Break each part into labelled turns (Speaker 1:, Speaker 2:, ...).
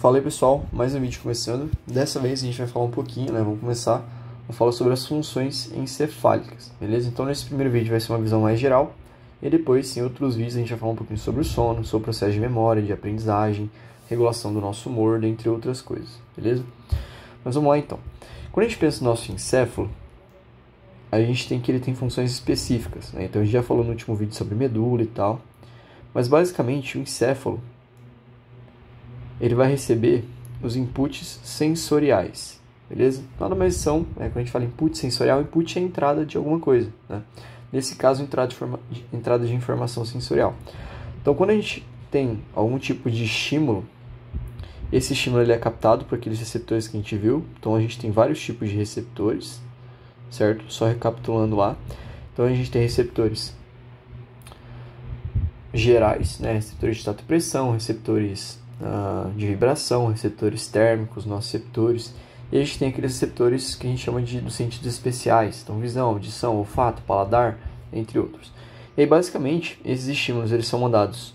Speaker 1: Fala aí pessoal, mais um vídeo começando. Dessa vez a gente vai falar um pouquinho, vamos começar a falar sobre as funções encefálicas, beleza? Então nesse primeiro vídeo vai ser uma visão mais geral e depois em outros vídeos a gente vai falar um pouquinho sobre o sono, sobre o processo de memória, de aprendizagem, regulação do nosso humor, dentre outras coisas, beleza? Mas vamos lá então. Quando a gente pensa no nosso encéfalo, a gente tem que ele tem funções específicas, né? Então a gente já falou no último vídeo sobre medula e tal, mas basicamente o encéfalo ele vai receber os inputs sensoriais, beleza? Nada mais são, quando a gente fala input sensorial, input é a entrada de alguma coisa, né? Nesse caso, entrada de informação sensorial. Então, quando a gente tem algum tipo de estímulo, esse estímulo ele é captado por aqueles receptores que a gente viu. Então, a gente tem vários tipos de receptores, certo? Só recapitulando lá. Então, a gente tem receptores gerais, né? Receptores de tato e pressão, receptores de vibração, receptores térmicos, nociceptores, e a gente tem aqueles receptores que a gente chama dos sentidos especiais, então visão, audição, olfato, paladar, entre outros. E aí basicamente esses estímulos eles são mandados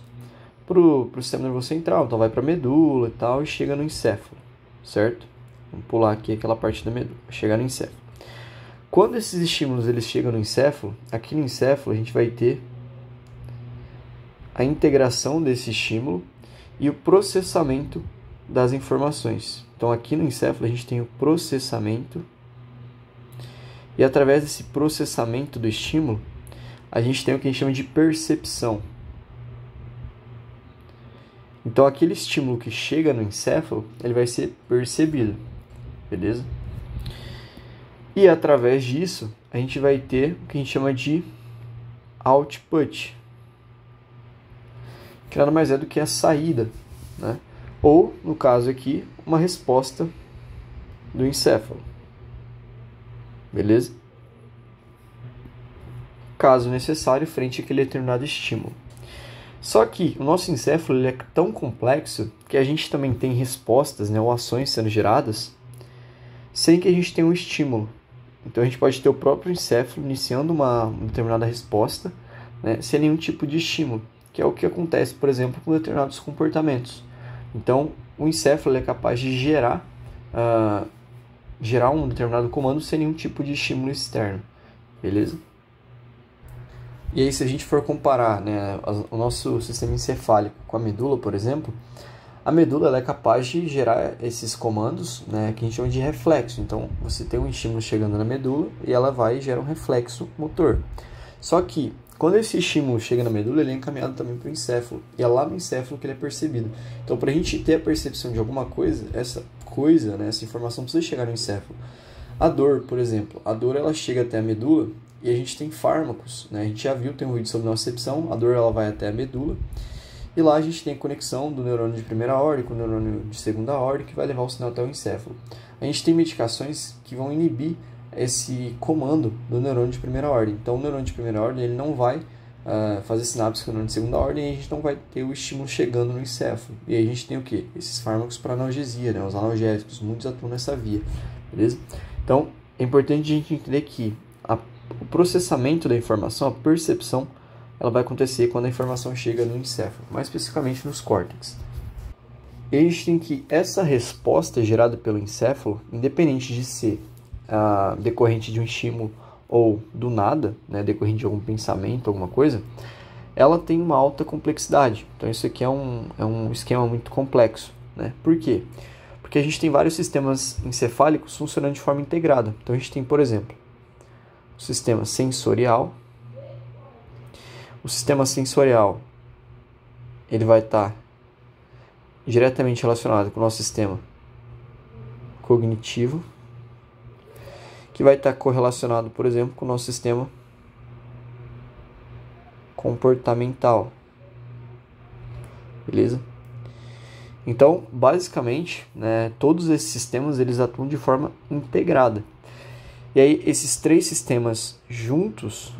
Speaker 1: para o sistema nervoso central, então vai para a medula e tal, e chega no encéfalo, certo? Vamos pular aqui aquela parte da medula, chegar no encéfalo. Quando esses estímulos eles chegam no encéfalo, aqui no encéfalo a gente vai ter a integração desse estímulo e o processamento das informações. Então, aqui no encéfalo, a gente tem o processamento e, através desse processamento do estímulo, a gente tem o que a gente chama de percepção. Então, aquele estímulo que chega no encéfalo, ele vai ser percebido, beleza? E, através disso, a gente vai ter o que a gente chama de output, que nada mais é do que a saída, né? Ou, no caso aqui, uma resposta do encéfalo. Beleza? Caso necessário, frente àquele determinado estímulo. Só que o nosso encéfalo ele é tão complexo que a gente também tem respostas, né, ou ações sendo geradas sem que a gente tenha um estímulo. Então a gente pode ter o próprio encéfalo iniciando uma determinada resposta, né, sem nenhum tipo de estímulo, que é o que acontece, por exemplo, com determinados comportamentos. Então, o encéfalo é capaz de gerar um determinado comando sem nenhum tipo de estímulo externo, beleza? E aí, se a gente for comparar, né, o nosso sistema encefálico com a medula, por exemplo, a medula ela é capaz de gerar esses comandos, né, que a gente chama de reflexo. Então, você tem um estímulo chegando na medula e ela vai e gera um reflexo motor. Só que, quando esse estímulo chega na medula, ele é encaminhado também para o encéfalo. E é lá no encéfalo que ele é percebido. Então, para a gente ter a percepção de alguma coisa, essa informação precisa chegar no encéfalo. A dor, por exemplo. A dor ela chega até a medula e a gente tem fármacos, né? A gente já viu, tem um vídeo sobre nocicepção. A dor ela vai até a medula. E lá a gente tem a conexão do neurônio de primeira ordem com o neurônio de segunda ordem, que vai levar o sinal até o encéfalo. A gente tem medicações que vão inibir esse comando do neurônio de primeira ordem. Então, o neurônio de primeira ordem ele não vai fazer sinapse com o neurônio de segunda ordem e a gente não vai ter o estímulo chegando no encéfalo. E aí a gente tem o quê? Esses fármacos para analgesia, né? Os analgésicos, muitos atuam nessa via, beleza? Então, é importante a gente entender que o processamento da informação, a percepção, ela vai acontecer quando a informação chega no encéfalo, mais especificamente nos córtex. E a gente tem que essa resposta gerada pelo encéfalo, independente de ser decorrente de um estímulo ou do nada, né, decorrente de algum pensamento, alguma coisa, ela tem uma alta complexidade. Então isso aqui é um esquema muito complexo, né? Por quê? Porque a gente tem vários sistemas encefálicos funcionando de forma integrada. Então a gente tem, por exemplo, o sistema sensorial. O sistema sensorial ele vai estar diretamente relacionado com o nosso sistema cognitivo, que vai estar correlacionado, por exemplo, com o nosso sistema comportamental. Beleza? Então, basicamente, né, todos esses sistemas eles atuam de forma integrada. E aí, esses três sistemas juntos,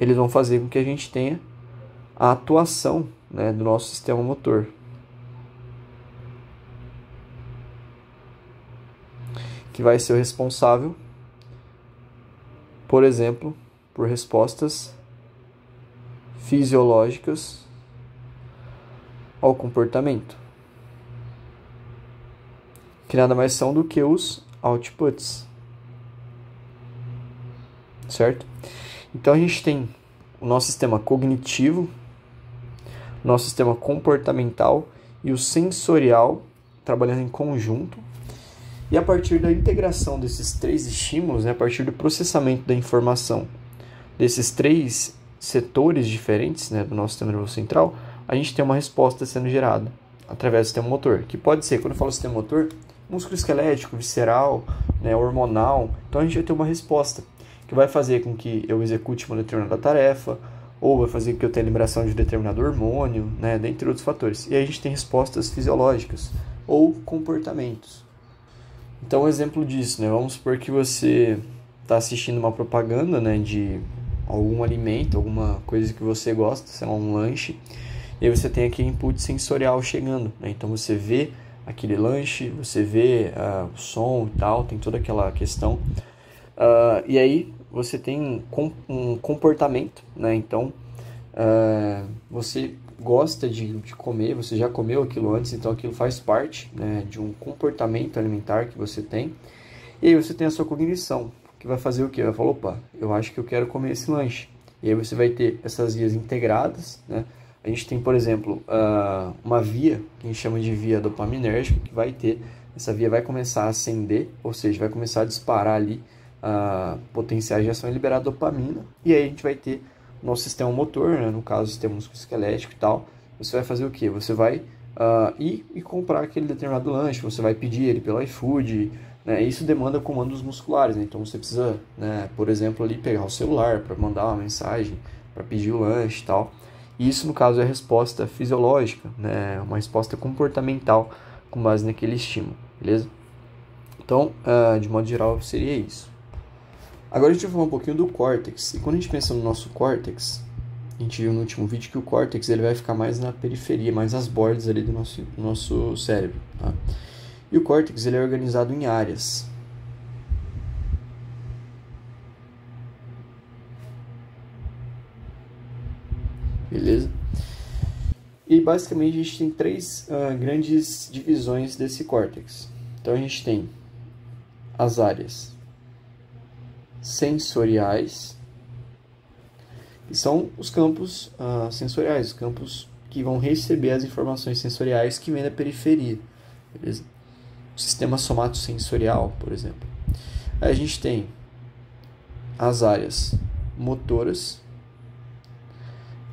Speaker 1: eles vão fazer com que a gente tenha a atuação, né, do nosso sistema motor. Que vai ser o responsável, por exemplo, por respostas fisiológicas ao comportamento. que nada mais são do que os outputs, certo? Então a gente tem o nosso sistema cognitivo, o nosso sistema comportamental e o sensorial trabalhando em conjunto. E a partir da integração desses três estímulos, né, a partir do processamento da informação desses três setores diferentes, né, do nosso sistema nervoso central, a gente tem uma resposta sendo gerada através do sistema motor, que pode ser, quando eu falo sistema motor, músculo esquelético, visceral, né, hormonal. Então a gente vai ter uma resposta que vai fazer com que eu execute uma determinada tarefa, ou vai fazer com que eu tenha liberação de um determinado hormônio, né, dentre outros fatores. E aí a gente tem respostas fisiológicas ou comportamentos. Então, um exemplo disso, né, vamos supor que você está assistindo uma propaganda, né, de algum alimento, alguma coisa que você gosta, sei lá, um lanche, e aí você tem aquele input sensorial chegando, né? Então você vê aquele lanche, você vê o som e tal, tem toda aquela questão. E aí você tem um comportamento, né? Então você gosta de comer, você já comeu aquilo antes, então aquilo faz parte, né, de um comportamento alimentar que você tem. E aí você tem a sua cognição, que vai fazer o quê? Vai falar, opa, eu acho que eu quero comer esse lanche. E aí você vai ter essas vias integradas, né? A gente tem, por exemplo, uma via, que a gente chama de via dopaminérgica, que vai ter, essa via vai começar a acender, ou seja, vai começar a disparar ali potenciais de ação e liberar dopamina. E aí a gente vai ter o nosso sistema motor, né? No caso, o sistema musculoesquelético e tal. Você vai fazer o quê? Você vai ir e comprar aquele determinado lanche, você vai pedir ele pelo iFood, né? Isso demanda comandos musculares, né? Então você precisa, né, por exemplo, ali pegar o celular para mandar uma mensagem, para pedir o lanche e tal. E isso, no caso, é a resposta fisiológica, né? Uma resposta comportamental com base naquele estímulo, beleza? Então, de modo geral, seria isso. Agora a gente vai falar um pouquinho do córtex. E quando a gente pensa no nosso córtex, a gente viu no último vídeo que o córtex ele vai ficar mais na periferia, mais às bordas ali do nosso cérebro, tá? E o córtex ele é organizado em áreas. Beleza? E basicamente a gente tem três grandes divisões desse córtex. Então a gente tem as áreas sensoriais, que são os campos sensoriais, os campos que vão receber as informações sensoriais que vêm da periferia, beleza? O sistema somatosensorial, por exemplo. Aí a gente tem as áreas motoras.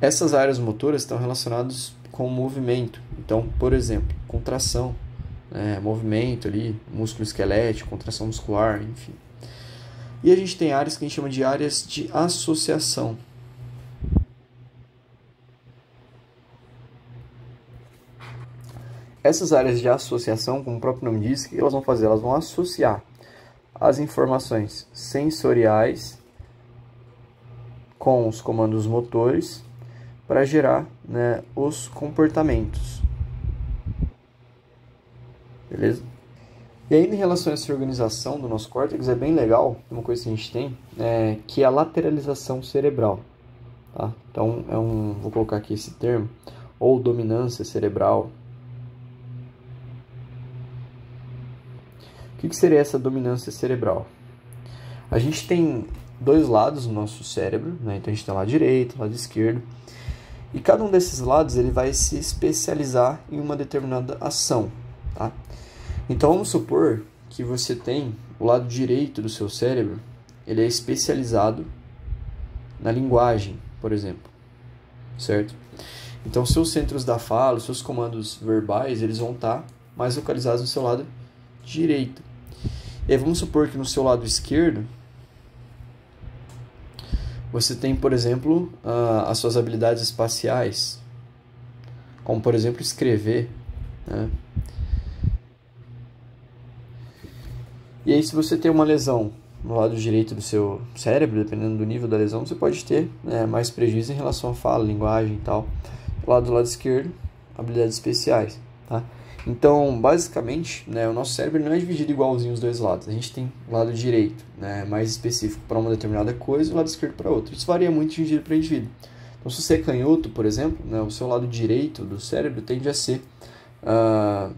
Speaker 1: Essas áreas motoras estão relacionadas com o movimento. Então, por exemplo, contração, movimento ali, músculo esquelético, contração muscular, enfim. E a gente tem áreas que a gente chama de áreas de associação. Essas áreas de associação, como o próprio nome diz, o que elas vão fazer? Elas vão associar as informações sensoriais com os comandos motores para gerar, né, os comportamentos. Beleza? E ainda em relação a essa organização do nosso córtex, é bem legal, uma coisa que a gente tem, que é a lateralização cerebral. Tá? Então, vou colocar aqui esse termo, ou dominância cerebral. O que seria essa dominância cerebral? A gente tem dois lados no nosso cérebro, né? Então a gente tem o lado direito, o lado esquerdo, e cada um desses lados ele vai se especializar em uma determinada ação, tá? Então vamos supor que você tem o lado direito do seu cérebro, ele é especializado na linguagem, por exemplo, certo? Então seus centros da fala, seus comandos verbais, eles vão estar mais localizados no seu lado direito. E aí vamos supor que no seu lado esquerdo você tem, por exemplo, as suas habilidades espaciais, como por exemplo escrever, né? E aí se você tem uma lesão no lado direito do seu cérebro, dependendo do nível da lesão, você pode ter, né, mais prejuízo em relação à fala, linguagem e tal. Do lado esquerdo, habilidades especiais, tá? Então, basicamente, né, o nosso cérebro não é dividido igualzinho os dois lados. A gente tem o lado direito, né, mais específico para uma determinada coisa e o lado esquerdo para outra. Isso varia muito de indivíduo para indivíduo. Então, se você é canhoto, por exemplo, né, o seu lado direito do cérebro tende a ser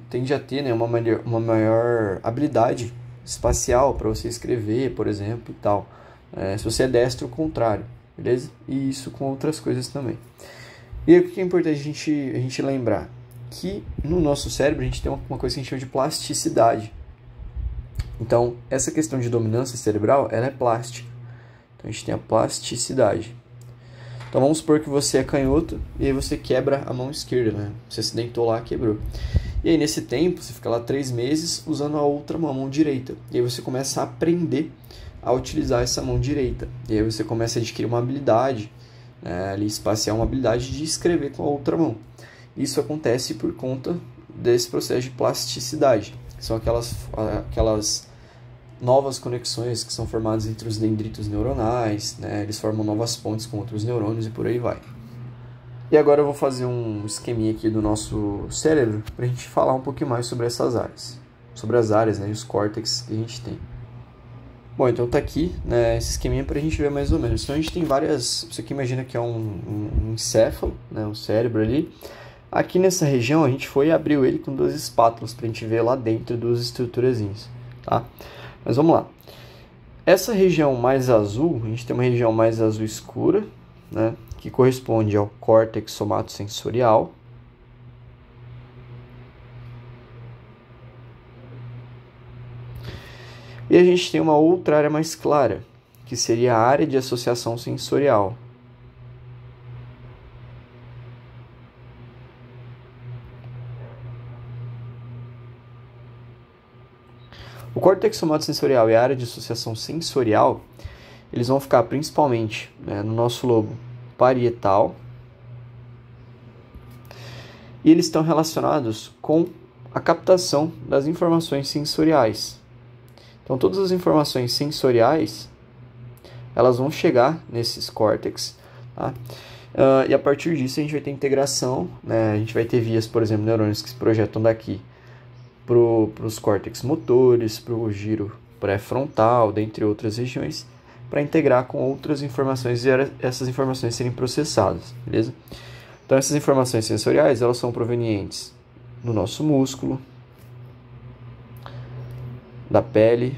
Speaker 1: tende a ter, né, uma maior habilidade espacial para você escrever, por exemplo, e tal. Se você é destro, o contrário, beleza? E isso com outras coisas também. E aí, o que é importante a gente lembrar? Que no nosso cérebro a gente tem uma coisa que a gente chama de plasticidade. Então, essa questão de dominância cerebral, ela é plástica. Então, a gente tem a plasticidade. Então, vamos supor que você é canhoto e aí você quebra a mão esquerda, né? Você se dentou lá, quebrou. E aí, nesse tempo, você fica lá 3 meses usando a outra mão, a mão direita. E aí você começa a aprender a utilizar essa mão direita. E aí você começa a adquirir uma habilidade, ali espacial, uma habilidade de escrever com a outra mão. Isso acontece por conta desse processo de plasticidade. São aquelas novas conexões que são formadas entre os dendritos neuronais, né? Eles formam novas pontes com outros neurônios e por aí vai. E agora eu vou fazer um esqueminha aqui do nosso cérebro para a gente falar um pouquinho mais sobre essas áreas. Sobre as áreas, né, e os córtex que a gente tem. Bom, então tá aqui, né, esse esqueminha para a gente ver mais ou menos. Então a gente tem várias... Você aqui imagina que é um encéfalo, né, um cérebro ali. Aqui nessa região a gente foi e abriu ele com 2 espátulas para a gente ver lá dentro 2 estruturazinhas, tá? Mas vamos lá. Essa região mais azul, a gente tem uma região mais azul escura, né, que corresponde ao córtex somatosensorial. E a gente tem uma outra área mais clara, que seria a área de associação sensorial. O córtex somatosensorial e a área de associação sensorial, eles vão ficar principalmente, né, no nosso lobo parietal. E eles estão relacionados com a captação das informações sensoriais. Então, todas as informações sensoriais, elas vão chegar nesses córtex, tá? E a partir disso a gente vai ter integração, né? A gente vai ter vias, por exemplo, neurônios que se projetam daqui para os córtex motores, para o giro pré-frontal, dentre outras regiões, para integrar com outras informações e essas informações serem processadas, beleza? Então, essas informações sensoriais, elas são provenientes do nosso músculo, da pele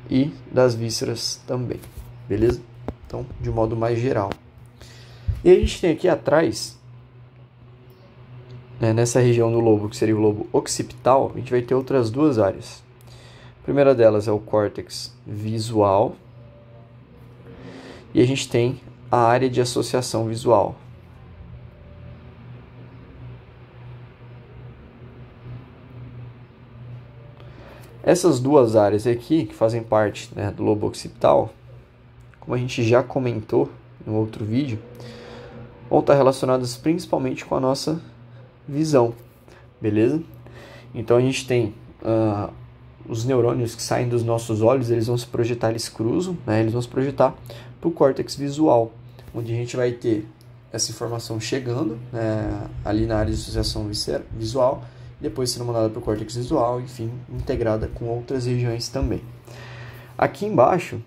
Speaker 1: e das vísceras também, beleza? Então, de modo mais geral. E a gente tem aqui atrás, né, nessa região do lobo, que seria o lobo occipital, a gente vai ter outras 2 áreas. A primeira delas é o córtex visual. E a gente tem a área de associação visual. Essas 2 áreas aqui, que fazem parte, né, do lobo occipital, como a gente já comentou no outro vídeo, vão estar relacionadas principalmente com a nossa visão, beleza? Então a gente tem os neurônios que saem dos nossos olhos, eles vão se projetar, eles cruzam, né? Eles vão se projetar para o córtex visual, onde a gente vai ter essa informação chegando, né, ali na área de associação visual, depois sendo mandada para o córtex visual, enfim, integrada com outras regiões também. Aqui embaixo,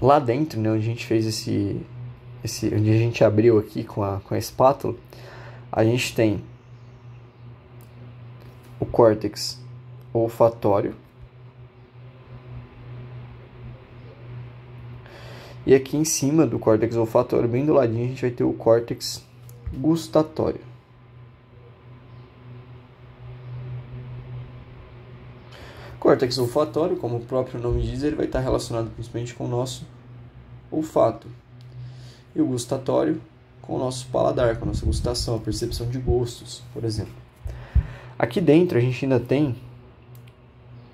Speaker 1: lá dentro, né, onde a gente fez onde a gente abriu aqui com a espátula, a gente tem o córtex olfatório. E aqui em cima do córtex olfatório, bem do ladinho, a gente vai ter o córtex gustatório. Córtex olfatório, como o próprio nome diz, ele vai estar relacionado principalmente com o nosso olfato. E o gustatório com o nosso paladar, com a nossa gustação, a percepção de gostos, por exemplo. Aqui dentro a gente ainda tem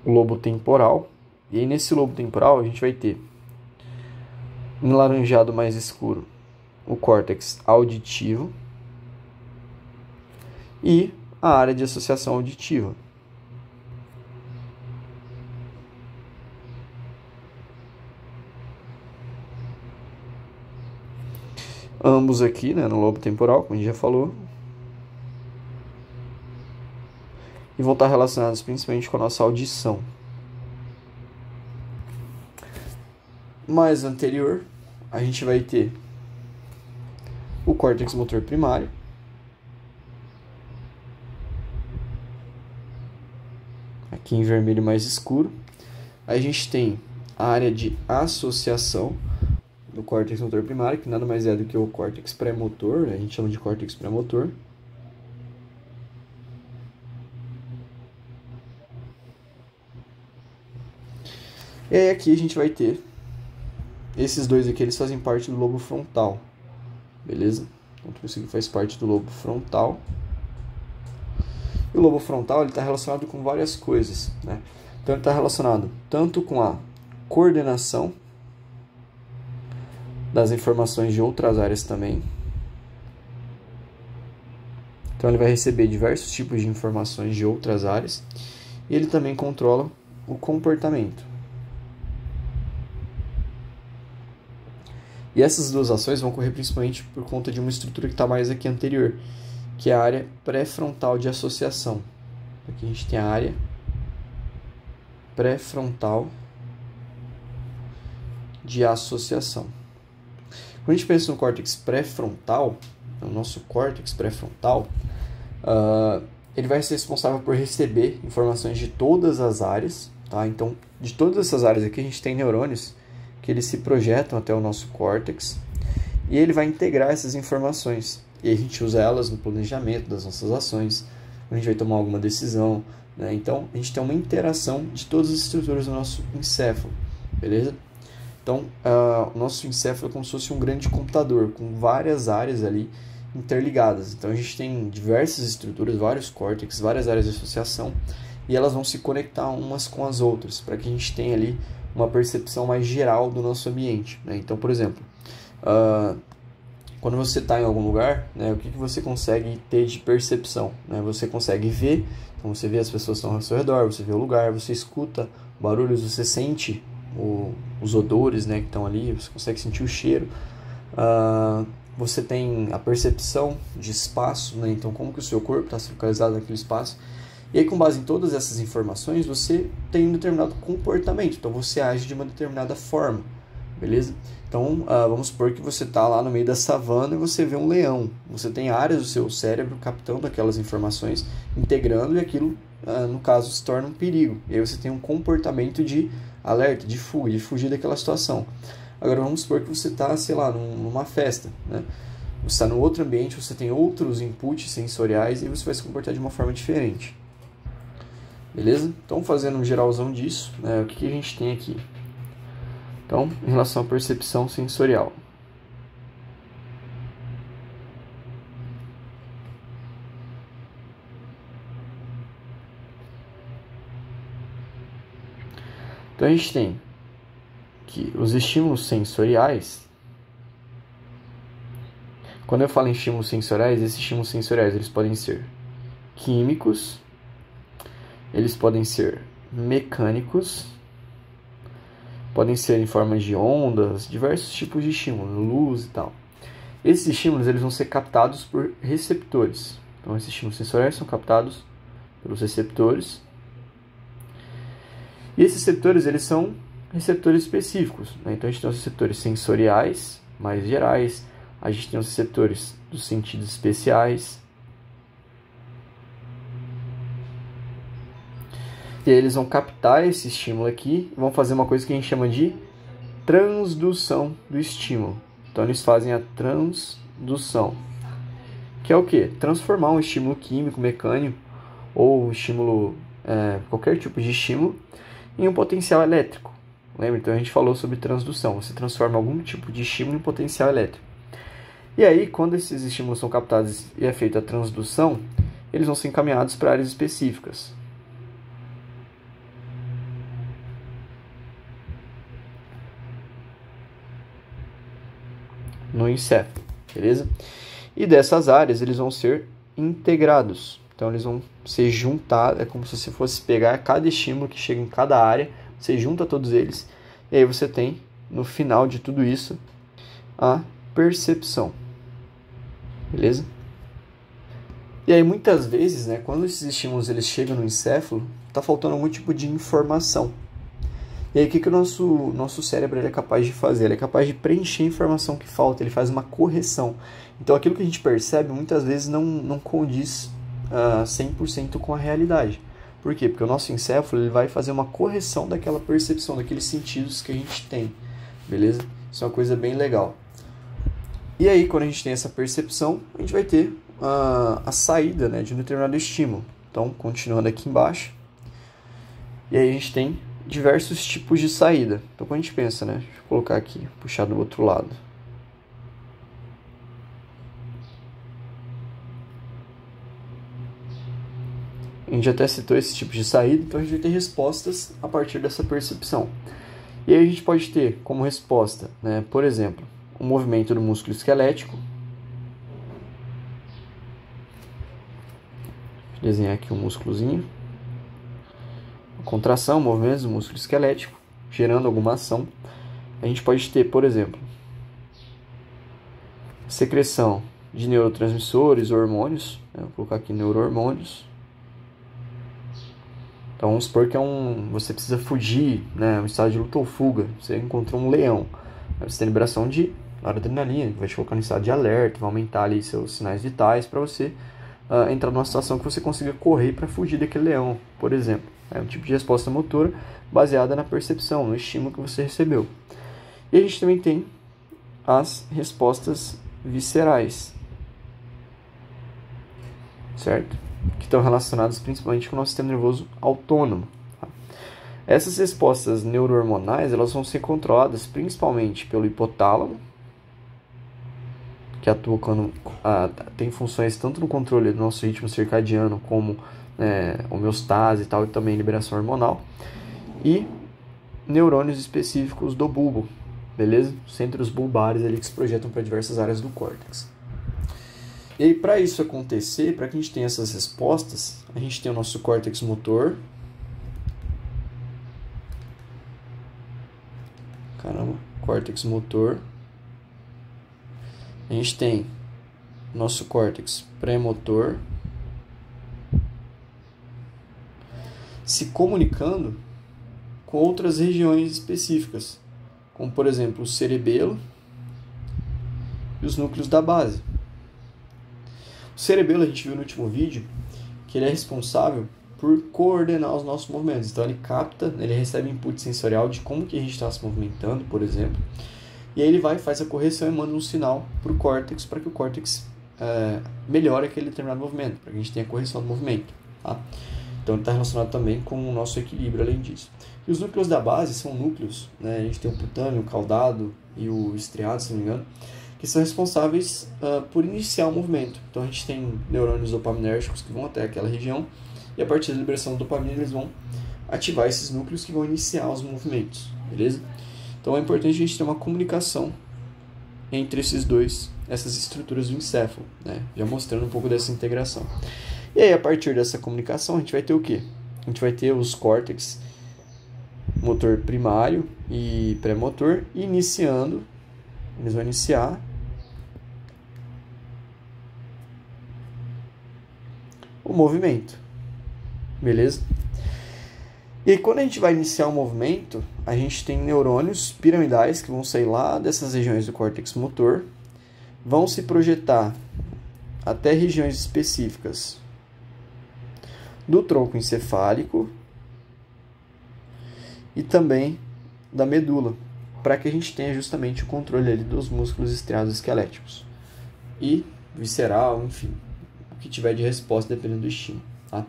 Speaker 1: o lobo temporal. E aí nesse lobo temporal a gente vai ter, em laranjado mais escuro, o córtex auditivo e a área de associação auditiva. Ambos aqui, né, no lobo temporal, como a gente já falou. E vão estar relacionados principalmente com a nossa audição. Mais anterior, a gente vai ter o córtex motor primário. aqui em vermelho mais escuro. Aí a gente tem a área de associação do córtex motor primário, que nada mais é do que o córtex pré-motor, né? A gente chama de córtex pré-motor. E aí aqui a gente vai ter esses dois aqui, eles fazem parte do lobo frontal, beleza? Então tudo isso aqui faz parte do lobo frontal. E o lobo frontal está relacionado com várias coisas, né? Então ele está relacionado tanto com a coordenação das informações de outras áreas também. Então ele vai receber diversos tipos de informações de outras áreas. E ele também controla o comportamento. E essas duas ações vão ocorrer principalmente por conta de uma estrutura que está mais aqui anterior, que é a área pré-frontal de associação. Aqui a gente tem a área pré-frontal de associação. Quando a gente pensa no córtex pré-frontal, o nosso córtex pré-frontal, ele vai ser responsável por receber informações de todas as áreas, tá? Então, de todas essas áreas aqui, a gente tem neurônios que eles se projetam até o nosso córtex e ele vai integrar essas informações. E a gente usa elas no planejamento das nossas ações, quando a gente vai tomar alguma decisão, né? Então, a gente tem uma interação de todas as estruturas do nosso encéfalo, beleza? Então, o nosso encéfalo é como se fosse um grande computador, com várias áreas ali interligadas. Então, a gente tem diversas estruturas, vários córtex, várias áreas de associação, e elas vão se conectar umas com as outras, para que a gente tenha ali uma percepção mais geral do nosso ambiente, né? Então, por exemplo, quando você está em algum lugar, né, o que você consegue ter de percepção, né? Você consegue ver, então você vê as pessoas que estão ao seu redor, você vê o lugar, você escuta barulhos, você sente os odores, né, que estão ali, você consegue sentir o cheiro. Você tem a percepção de espaço, né? Então como que o seu corpo está localizado naquele espaço. E aí, com base em todas essas informações, você tem um determinado comportamento. Então, você age de uma determinada forma, beleza? Então, vamos supor que você está lá no meio da savana e você vê um leão. Você tem áreas do seu cérebro captando aquelas informações, integrando, e aquilo, no caso, se torna um perigo. E aí você tem um comportamento de alerta, de fuga, de fugir daquela situação. Agora, vamos supor que você está, sei lá, numa festa, né? Você está num outro ambiente, você tem outros inputs sensoriais e você vai se comportar de uma forma diferente. Beleza? Então, fazendo um geralzão disso, né, o que a gente tem aqui? Então, em relação à percepção sensorial. Então, a gente tem que os estímulos sensoriais, quando eu falo em estímulos sensoriais, esses estímulos sensoriais eles podem ser químicos, eles podem ser mecânicos, podem ser em forma de ondas, diversos tipos de estímulos, luz e tal. Esses estímulos eles vão ser captados por receptores. Então, esses estímulos sensoriais são captados pelos receptores. E esses receptores eles são receptores específicos, né? Então, a gente tem os receptores sensoriais, mais gerais. A gente tem os receptores dos sentidos especiais. E aí eles vão captar esse estímulo aqui e vão fazer uma coisa que a gente chama de transdução do estímulo. Então eles fazem a transdução, que é o quê? Transformar um estímulo químico, mecânico ou um estímulo, qualquer tipo de estímulo, em um potencial elétrico. Lembra? Então a gente falou sobre transdução. Você transforma algum tipo de estímulo em potencial elétrico. E aí, quando esses estímulos são captados e é feita a transdução, eles vão ser encaminhados para áreas específicas. No encéfalo, beleza? E dessas áreas eles vão ser integrados. Então eles vão ser juntados, é como se você fosse pegar cada estímulo que chega em cada área, você junta todos eles, e aí você tem, no final de tudo isso, a percepção. Beleza? E aí muitas vezes, né, quando esses estímulos eles chegam no encéfalo, está faltando algum tipo de informação. E aí o que o nosso cérebro ele é capaz de fazer? Ele é capaz de preencher a informação que falta, ele faz uma correção. Então aquilo que a gente percebe muitas vezes não condiz 100% com a realidade. Por quê? Porque o nosso encéfalo ele vai fazer uma correção daquela percepção, daqueles sentidos que a gente tem, beleza? Isso é uma coisa bem legal. E aí, quando a gente tem essa percepção, a gente vai ter a saída, né, de um determinado estímulo. Então, continuando aqui embaixo, e aí a gente tem diversos tipos de saída. Então, quando a gente pensa, né, deixa eu colocar aqui, puxar do outro lado. A gente até citou esse tipo de saída, então a gente vai ter respostas a partir dessa percepção. E aí a gente pode ter como resposta, né, por exemplo, o movimento do músculo esquelético. Vou desenhar aqui um músculozinho. Contração, movimentos do músculo esquelético, gerando alguma ação. A gente pode ter, por exemplo, secreção de neurotransmissores, hormônios. Vou colocar aqui neurohormônios. Então vamos supor que você precisa fugir, né, um estado de luta ou fuga. Você encontrou um leão. Você tem liberação de noradrenalina, que vai te colocar no estado de alerta, vai aumentar ali seus sinais vitais para você entrar numa situação que você consiga correr para fugir daquele leão, por exemplo. É um tipo de resposta motora baseada na percepção, no estímulo que você recebeu. E a gente também tem as respostas viscerais, certo? Que estão relacionadas principalmente com o nosso sistema nervoso autônomo. Tá? Essas respostas neurohormonais elas vão ser controladas principalmente pelo hipotálamo, que atua quando tem funções tanto no controle do nosso ritmo circadiano como homeostase e tal, e também liberação hormonal, e neurônios específicos do bulbo, beleza? Centros bulbares ali que se projetam para diversas áreas do córtex. E aí, para isso acontecer, para que a gente tenha essas respostas, a gente tem o nosso córtex motor. Córtex motor. A gente tem nosso córtex pré-motor se comunicando com outras regiões específicas, como por exemplo o cerebelo e os núcleos da base. O cerebelo, a gente viu no último vídeo, que ele é responsável por coordenar os nossos movimentos. Então ele capta, ele recebe input sensorial de como que a gente está se movimentando, por exemplo, e aí ele vai, faz a correção e manda um sinal para o córtex, para que o córtex melhore aquele determinado movimento, para que a gente tenha a correção do movimento. Tá? Então ele está relacionado também com o nosso equilíbrio, além disso. E os núcleos da base são núcleos, né? A gente tem o cutâneo, o caudado e o estriado, se não me engano, que são responsáveis por iniciar o movimento. Então a gente tem neurônios dopaminérgicos que vão até aquela região, e a partir da liberação da dopamina eles vão ativar esses núcleos que vão iniciar os movimentos, beleza? Então é importante a gente ter uma comunicação entre essas estruturas do encéfalo, né? Já mostrando um pouco dessa integração. E aí, a partir dessa comunicação, a gente vai ter o quê? A gente vai ter os córtex motor primário e pré-motor iniciando, eles vão iniciar o movimento, beleza? E aí, quando a gente vai iniciar o movimento, a gente tem neurônios piramidais que vão sair lá dessas regiões do córtex motor, vão se projetar até regiões específicas do tronco encefálico e também da medula, para que a gente tenha justamente o controle ali dos músculos estriados esqueléticos e visceral, enfim, o que tiver de resposta dependendo do estímulo, tá?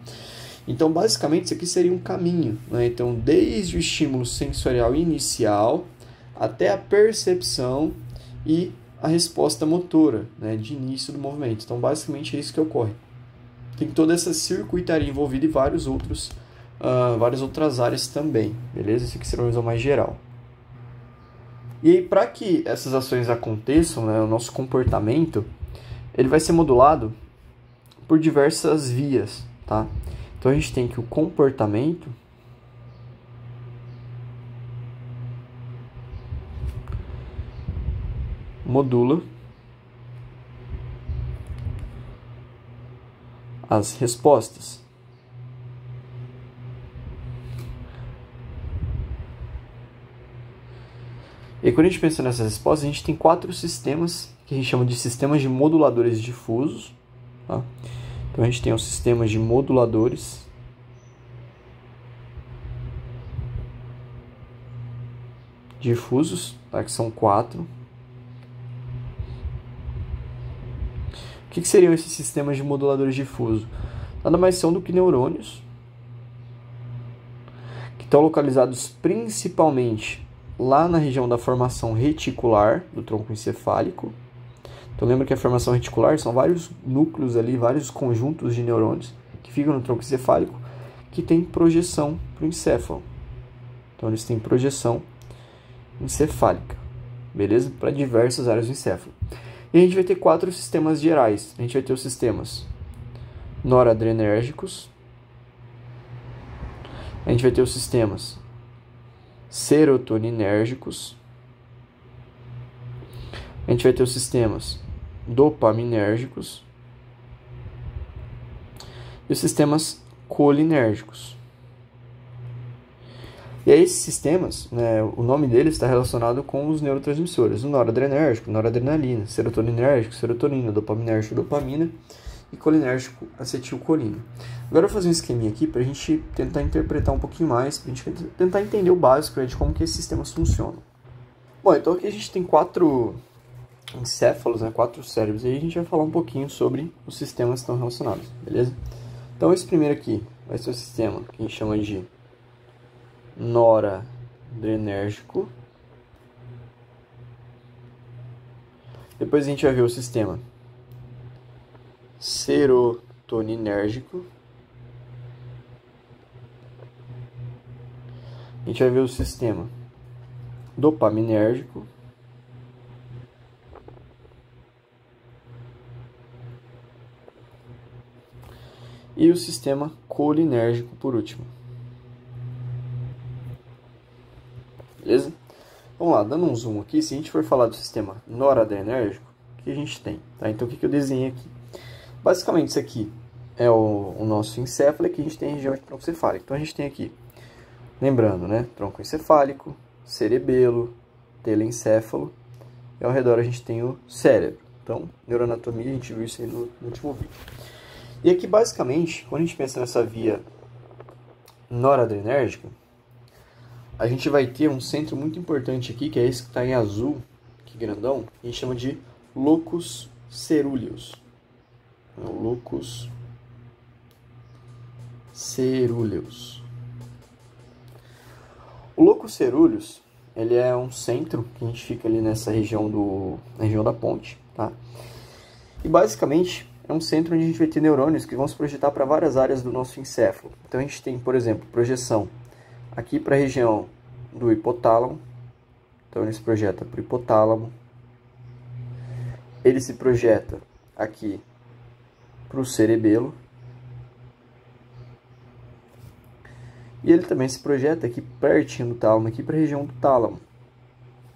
Speaker 1: Então, basicamente, isso aqui seria um caminho, né? Então, desde o estímulo sensorial inicial até a percepção e a resposta motora, né, de início do movimento. Então, basicamente, é isso que ocorre. Tem toda essa circuitaria envolvida e várias outras áreas também, beleza? Isso aqui será uma visão mais geral. E aí, para que essas ações aconteçam, né, o nosso comportamento, ele vai ser modulado por diversas vias, tá? Então, a gente tem que o comportamento modula as respostas. E quando a gente pensa nessas respostas, a gente tem 4 sistemas que a gente chama de sistemas de moduladores difusos, tá? Então a gente tem os sistemas de moduladores difusos, tá? Que são 4. O que seriam esses sistemas de moduladores difusos? Nada mais são do que neurônios que estão localizados principalmente lá na região da formação reticular do tronco encefálico. Então lembra que a formação reticular são vários núcleos ali, vários conjuntos de neurônios que ficam no tronco encefálico que tem projeção para o encéfalo. Então eles têm projeção encefálica, beleza? Para diversas áreas do encéfalo. E a gente vai ter 4 sistemas gerais. A gente vai ter os sistemas noradrenérgicos. A gente vai ter os sistemas serotoninérgicos. A gente vai ter os sistemas dopaminérgicos. E os sistemas colinérgicos. E aí, esses sistemas, né, o nome deles está relacionado com os neurotransmissores. O noradrenérgico, noradrenalina, serotoninérgico, serotonina, dopaminérgico, dopamina e colinérgico, acetilcolina. Agora eu vou fazer um esqueminha aqui para a gente tentar interpretar um pouquinho mais, para a gente tentar entender o básico de como que esses sistemas funcionam. Bom, então aqui a gente tem 4 encéfalos, né, 4 cérebros, e aí a gente vai falar um pouquinho sobre os sistemas que estão relacionados, beleza? Então esse primeiro aqui vai ser o sistema que a gente chama de noradrenérgico. Depois a gente vai ver o sistema serotoninérgico. A gente vai ver o sistema dopaminérgico. E o sistema colinérgico por último. Beleza? Vamos lá, dando um zoom aqui, se a gente for falar do sistema noradrenérgico, o que a gente tem? Tá? Então, o que eu desenhei aqui? Basicamente, isso aqui é o nosso encéfalo, aqui a gente tem a região de tronco encefálico. Então, a gente tem aqui, lembrando, né? Tronco encefálico, cerebelo, telencéfalo, e ao redor a gente tem o cérebro. Então, neuroanatomia, a gente viu isso aí no último vídeo. E aqui, basicamente, quando a gente pensa nessa via noradrenérgica, a gente vai ter um centro muito importante aqui, que é esse que está em azul, que grandão, a gente chama de locus coeruleus. O locus coeruleus. O locus coeruleus, ele é um centro que a gente fica ali nessa região na região da ponte, tá? E basicamente é um centro onde a gente vai ter neurônios que vão se projetar para várias áreas do nosso encéfalo. Então a gente tem, por exemplo, projeção aqui para a região do hipotálamo. Então ele se projeta para o hipotálamo. Ele se projeta aqui para o cerebelo. E ele também se projeta aqui pertinho do tálamo, aqui para a região do tálamo.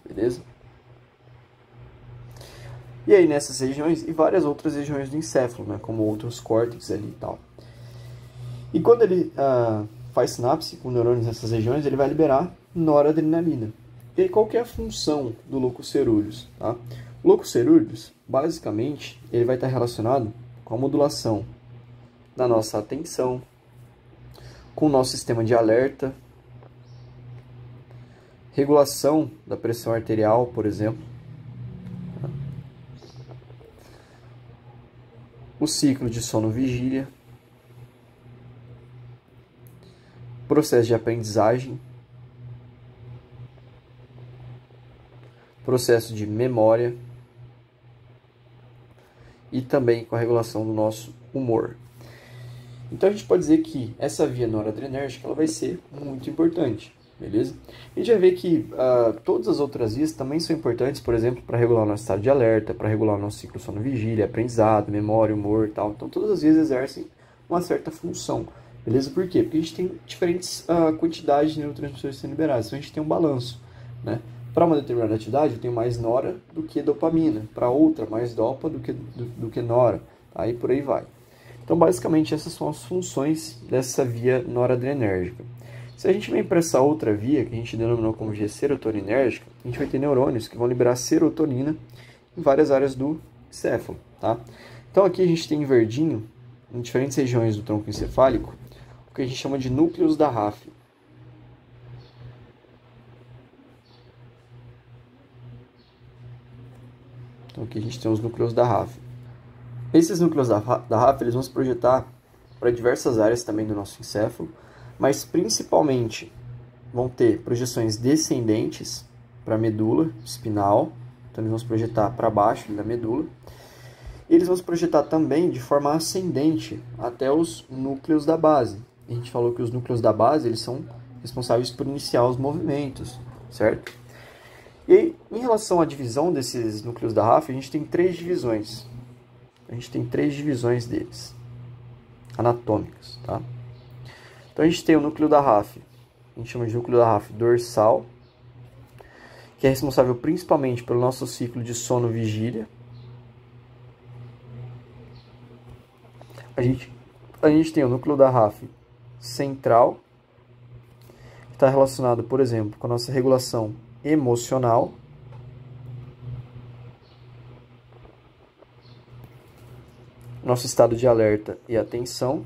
Speaker 1: Beleza? E aí nessas regiões e várias outras regiões do encéfalo, né, como outros córtex ali e tal. E quando ele faz sinapse com neurônios nessas regiões, ele vai liberar noradrenalina. E aí qual que é a função do locus coeruleus? Tá? O locus coeruleus, basicamente, ele vai estar relacionado com a modulação da nossa atenção, com o nosso sistema de alerta, regulação da pressão arterial, por exemplo, o ciclo de sono-vigília, processo de aprendizagem, processo de memória e também com a regulação do nosso humor. Então a gente pode dizer que essa via noradrenérgica ela vai ser muito importante, beleza? A gente vai ver que todas as outras vias também são importantes, por exemplo, para regular o nosso estado de alerta, para regular o nosso ciclo sono-vigília, aprendizado, memória, humor e tal. Então todas as vias exercem uma certa função, beleza? Por quê? Porque a gente tem diferentes quantidades de neurotransmissores sendo liberados, então a gente tem um balanço, né? Para uma determinada atividade eu tenho mais nora do que dopamina, para outra mais dopa do que nora, aí por aí vai. Então basicamente essas são as funções dessa via noradrenérgica. Se a gente vem para essa outra via, que a gente denominou como via serotoninérgica, a gente vai ter neurônios que vão liberar serotonina em várias áreas do encéfalo, tá? Então aqui a gente tem em verdinho, em diferentes regiões do tronco encefálico, o que a gente chama de núcleos da RAF. Então aqui a gente tem os núcleos da RAF. Esses núcleos da RAF eles vão se projetar para diversas áreas também do nosso encéfalo, mas principalmente vão ter projeções descendentes para a medula espinal, então eles vão se projetar para baixo da medula. E eles vão se projetar também de forma ascendente até os núcleos da base. A gente falou que os núcleos da base eles são responsáveis por iniciar os movimentos, certo? E aí, em relação à divisão desses núcleos da RAF, a gente tem três divisões. A gente tem três divisões deles, anatômicas, tá? Então a gente tem o núcleo da RAF, a gente chama de núcleo da RAF dorsal, que é responsável principalmente pelo nosso ciclo de sono-vigília. A gente tem o núcleo da RAF central, que está relacionado, por exemplo, com a nossa regulação emocional. Nosso estado de alerta e atenção.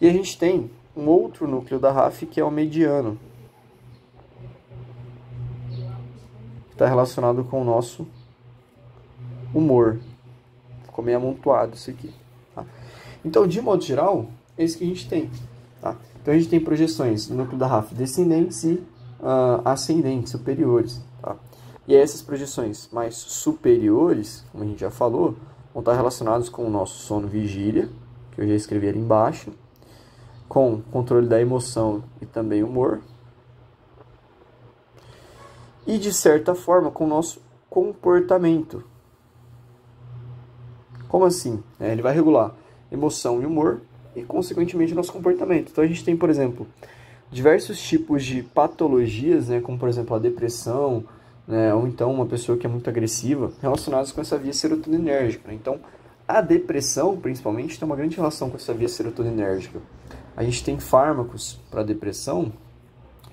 Speaker 1: E a gente tem um outro núcleo da RAF que é o mediano, que está relacionado com o nosso humor. Ficou meio amontoado isso aqui. Tá? Então, de modo geral, é isso que a gente tem. Tá? Então, a gente tem projeções no núcleo da RAF descendentes e ascendentes, superiores. Tá? E essas projeções mais superiores, como a gente já falou, vão estar relacionadas com o nosso sono-vigília, que eu já escrevi ali embaixo, com controle da emoção e também humor, e de certa forma com o nosso comportamento. Como assim? Ele vai regular emoção e humor e, consequentemente, o nosso comportamento. Então, a gente tem, por exemplo, diversos tipos de patologias, né, como, por exemplo, a depressão, né, ou então uma pessoa que é muito agressiva, relacionadas com essa via serotoninérgica. Né? Então, a depressão, principalmente, tem uma grande relação com essa via serotoninérgica. A gente tem fármacos para depressão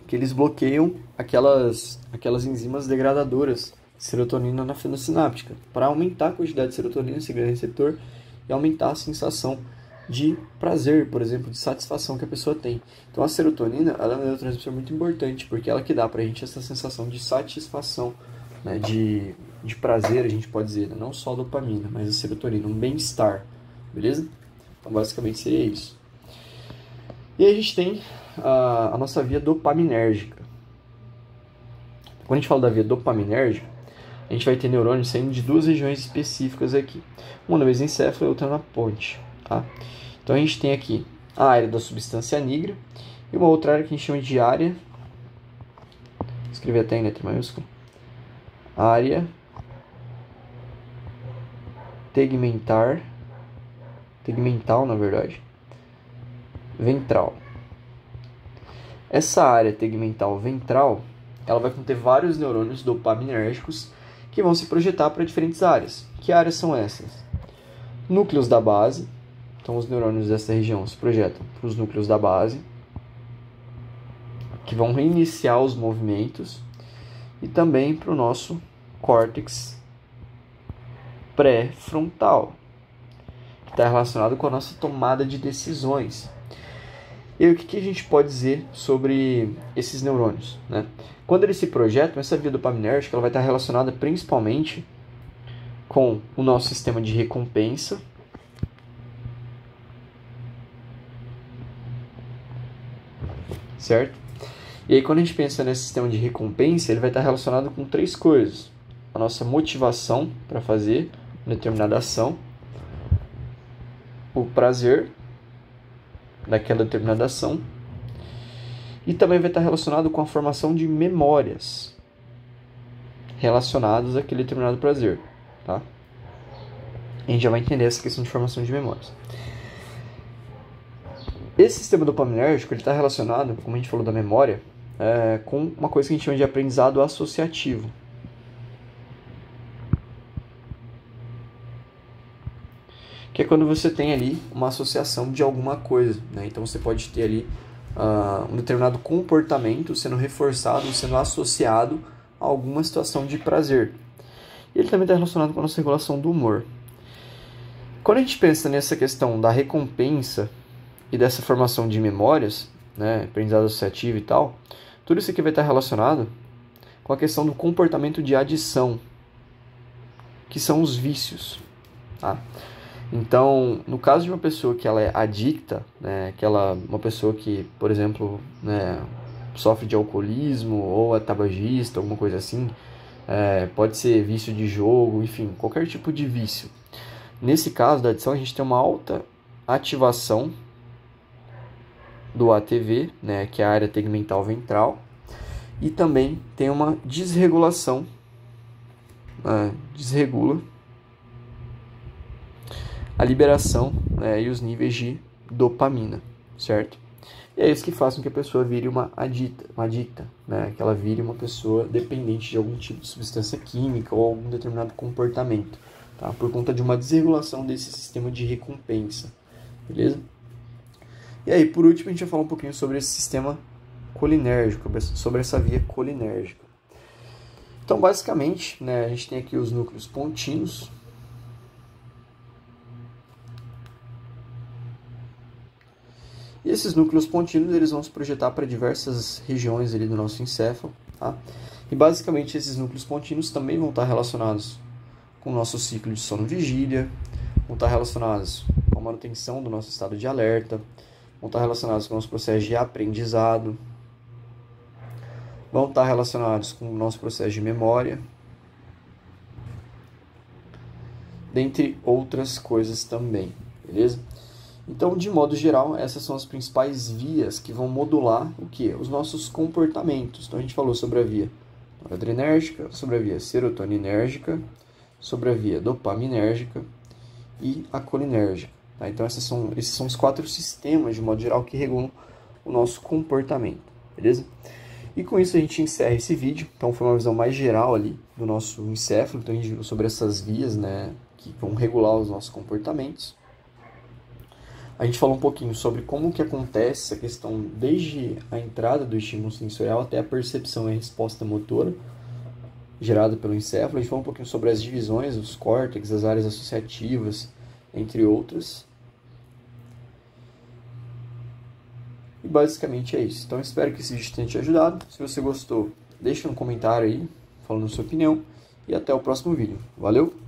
Speaker 1: que eles bloqueiam aquelas enzimas degradadoras de serotonina na fenosináptica, para aumentar a quantidade de serotonina nesse grande receptor e aumentar a sensação de prazer, por exemplo, de satisfação que a pessoa tem. Então a serotonina ela é um neurotransmissor muito importante, porque ela que dá para a gente essa sensação de satisfação, né, de prazer, a gente pode dizer, né? Não só a dopamina, mas a serotonina, um bem-estar, beleza? Então basicamente seria isso. E aí a gente tem a nossa via dopaminérgica. Quando a gente fala da via dopaminérgica, a gente vai ter neurônios saindo de duas regiões específicas aqui. Uma no mesencéfalo e outra na ponte. Tá? Então a gente tem aqui a área da substância nigra e uma outra área que a gente chama de área, vou escrever até em letra maiúscula, área tegmental, na verdade, ventral. Essa área tegmental ventral, ela vai conter vários neurônios dopaminérgicos que vão se projetar para diferentes áreas. Que áreas são essas? Núcleos da base. Então, os neurônios dessa região se projetam para os núcleos da base, que vão reiniciar os movimentos, e também para o nosso córtex pré-frontal, que está relacionado com a nossa tomada de decisões. E aí, o que a gente pode dizer sobre esses neurônios? Né? Quando eles se projetam, essa via dopaminérgica ela vai estar relacionada principalmente com o nosso sistema de recompensa, certo? E aí, quando a gente pensa nesse sistema de recompensa, ele vai estar relacionado com três coisas. A nossa motivação para fazer uma determinada ação, o prazer daquela determinada ação, e também vai estar relacionado com a formação de memórias relacionadas àquele determinado prazer. Tá? A gente já vai entender essa questão de formação de memórias. Esse sistema dopaminérgico está relacionado, como a gente falou da memória, com uma coisa que a gente chama de aprendizado associativo. Que é quando você tem ali uma associação de alguma coisa. Né? Então você pode ter ali um determinado comportamento sendo reforçado, sendo associado a alguma situação de prazer. E ele também está relacionado com a nossa regulação do humor. Quando a gente pensa nessa questão da recompensa e dessa formação de memórias, né, aprendizado associativo e tal, Tudo isso aqui vai estar relacionado com a questão do comportamento de adição, que são os vícios, tá? Então, no caso de uma pessoa que ela é adicta, né, uma pessoa que, por exemplo, né, sofre de alcoolismo ou é tabagista, alguma coisa assim, pode ser vício de jogo, enfim, qualquer tipo de vício. Nesse caso da adição, a gente tem uma alta ativação do ATV, né, que é a área tegmental ventral, e também tem uma desregulação, desregula a liberação, né, e os níveis de dopamina, certo? E é isso que faz com que a pessoa vire uma adicta, né? Que ela vire uma pessoa dependente de algum tipo de substância química ou algum determinado comportamento, tá? Por conta de uma desregulação desse sistema de recompensa, beleza? E aí, por último, a gente vai falar um pouquinho sobre esse sistema colinérgico, sobre essa via colinérgica. Então, basicamente, né, a gente tem aqui os núcleos pontinos. E esses núcleos pontinos, eles vão se projetar para diversas regiões ali do nosso encéfalo, tá? E basicamente esses núcleos pontinos também vão estar relacionados com o nosso ciclo de sono-vigília, vão estar relacionados com a manutenção do nosso estado de alerta, vão estar relacionados com o nosso processo de aprendizado, vão estar relacionados com o nosso processo de memória, dentre outras coisas também, beleza? Então, de modo geral, essas são as principais vias que vão modular o quê? Os nossos comportamentos. Então, a gente falou sobre a via noradrenérgica, sobre a via serotoninérgica, sobre a via dopaminérgica e a colinérgica. Tá? Então, esses são os 4 sistemas, de modo geral, que regulam o nosso comportamento, beleza? E com isso a gente encerra esse vídeo. Então, foi uma visão mais geral ali do nosso encéfalo. Então, a gente viu sobre essas vias, né, que vão regular os nossos comportamentos. A gente falou um pouquinho sobre como que acontece essa questão desde a entrada do estímulo sensorial até a percepção e a resposta motora gerada pelo encéfalo. A gente falou um pouquinho sobre as divisões, os córtex, as áreas associativas, entre outras. E basicamente é isso. Então espero que esse vídeo tenha te ajudado. Se você gostou, deixa um comentário aí, falando a sua opinião. E até o próximo vídeo. Valeu!